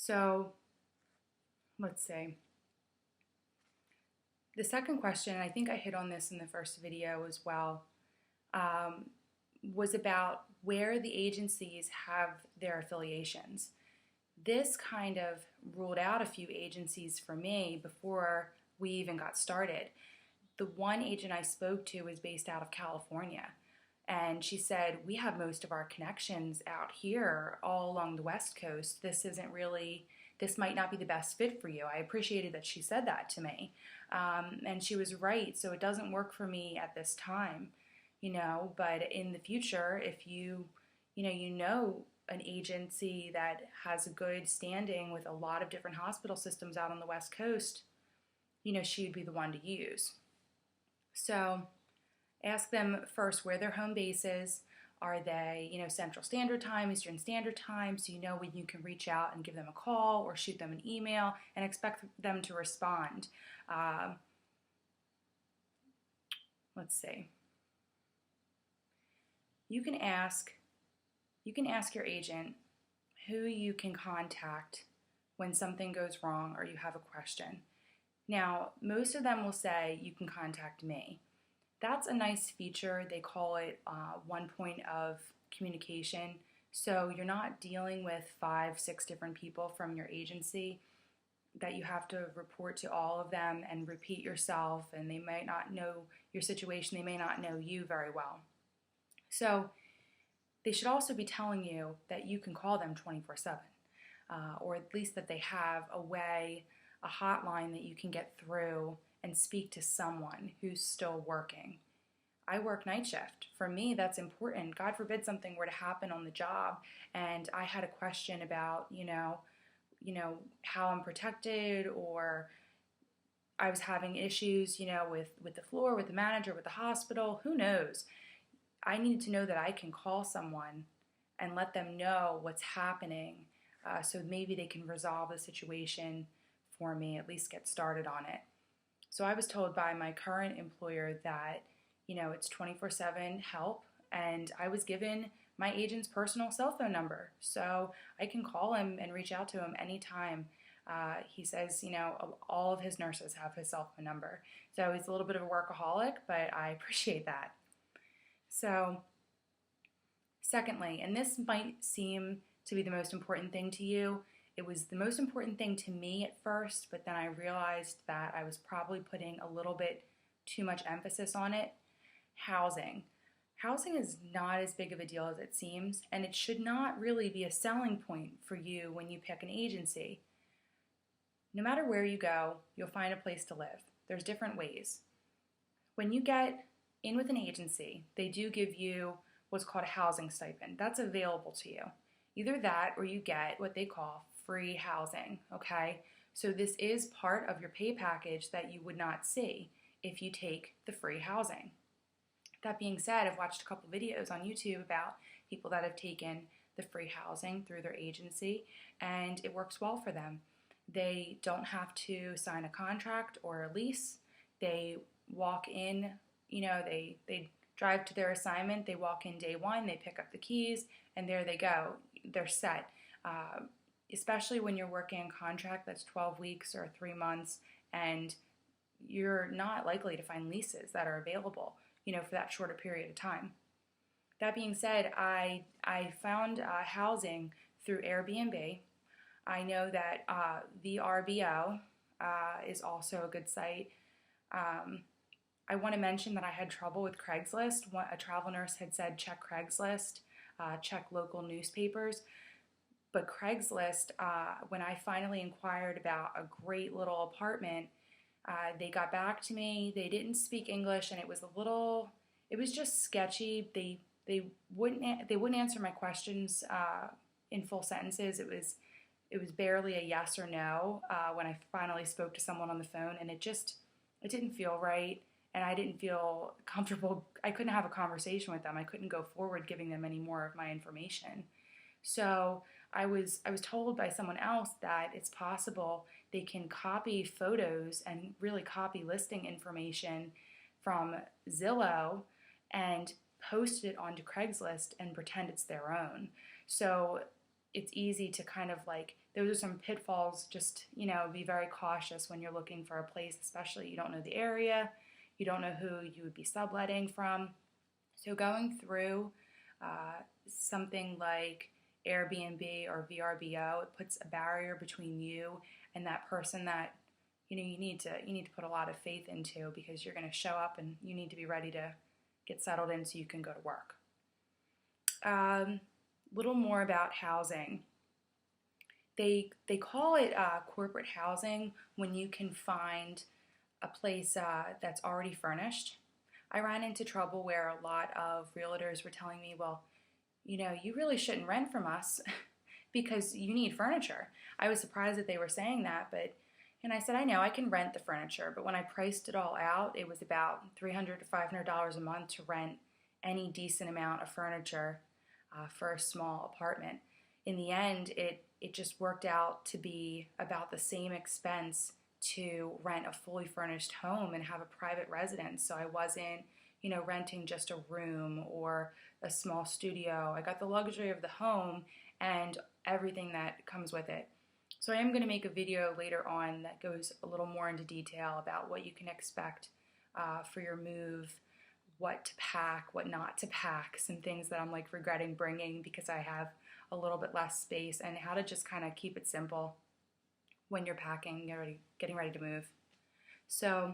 So let's see. The second question, and I think I hit on this in the first video as well, um, was about where the agencies have their affiliations. This kind of ruled out a few agencies for me before we even got started. The one agent I spoke to is based out of California, and she said, we have most of our connections out here all along the West Coast. This might not be the best fit for you. I appreciated that she said that to me. And she was right, so it doesn't work for me at this time, but in the future, if you know an agency that has a good standing with a lot of different hospital systems out on the West Coast, she'd be the one to use. So ask them first where their home base is. Are they, Central Standard Time, Eastern Standard Time, so you know when you can reach out and give them a call or shoot them an email and expect them to respond. Let's see. You can ask your agent who you can contact when something goes wrong or you have a question. Now, most of them will say you can contact me. That's a nice feature. They call it one point of communication. So you're not dealing with 5-6 different people from your agency that you have to report to all of them and repeat yourself, and they might not know your situation. They may not know you very well. So they should also be telling you that you can call them 24/7, or at least that they have a hotline that you can get through and speak to someone who's still working. I work night shift. For me, that's important. God forbid something were to happen on the job and I had a question about, how I'm protected, or I was having issues, with the floor, with the manager, with the hospital, who knows? I need to know that I can call someone and let them know what's happening, so maybe they can resolve the situation for me, at least get started on it. So I was told by my current employer that, it's 24/7 help, and I was given my agent's personal cell phone number, so I can call him and reach out to him anytime. He says, all of his nurses have his cell phone number. So he's a little bit of a workaholic, but I appreciate that. So, secondly, and this might seem to be the most important thing to you, it was the most important thing to me at first, but then I realized that I was probably putting a little bit too much emphasis on it. Housing. Housing is not as big of a deal as it seems, and it should not really be a selling point for you when you pick an agency. No matter where you go, you'll find a place to live. There's different ways. When you get in with an agency, they do give you what's called a housing stipend. That's available to you. Either that or you get what they call free housing, okay? So this is part of your pay package that you would not see if you take the free housing. That being said, I've watched a couple videos on YouTube about people that have taken the free housing through their agency, and it works well for them. They don't have to sign a contract or a lease. They walk in, they drive to their assignment, they walk in day one, they pick up the keys, and there they go. They're set. Especially when you're working a contract that's 12 weeks or 3 months, and you're not likely to find leases that are available, for that shorter period of time. That being said, I found housing through Airbnb. I know that VRBO is also a good site. I want to mention that I had trouble with Craigslist. A travel nurse had said check Craigslist, check local newspapers. But Craigslist, when I finally inquired about a great little apartment, they got back to me. They didn't speak English, and it was just sketchy. They wouldn't answer my questions in full sentences. It was barely a yes or no when I finally spoke to someone on the phone, and it didn't feel right, and I didn't feel comfortable. I couldn't have a conversation with them. I couldn't go forward giving them any more of my information. So I was told by someone else that it's possible they can copy photos and really copy listing information from Zillow and post it onto Craigslist and pretend it's their own. So it's easy to kind of like, those are some pitfalls. Just, be very cautious when you're looking for a place, especially you don't know the area, you don't know who you would be subletting from. So going through something like Airbnb or VRBO, it puts a barrier between you and that person that you need to put a lot of faith into, because you're going to show up and you need to be ready to get settled in so you can go to work. Little more about housing. They call it corporate housing when you can find a place that's already furnished. I ran into trouble where a lot of realtors were telling me, well, you really shouldn't rent from us because you need furniture. I was surprised that they were saying that, and I said, I know I can rent the furniture, but when I priced it all out, it was about $300 to $500 a month to rent any decent amount of furniture for a small apartment. In the end, it just worked out to be about the same expense to rent a fully furnished home and have a private residence. So I wasn't, renting just a room or a small studio. I got the luxury of the home and everything that comes with it. So I am going to make a video later on that goes a little more into detail about what you can expect for your move, what to pack, what not to pack, some things that I'm like regretting bringing because I have a little bit less space, and how to just kind of keep it simple when you're packing, getting ready to move. So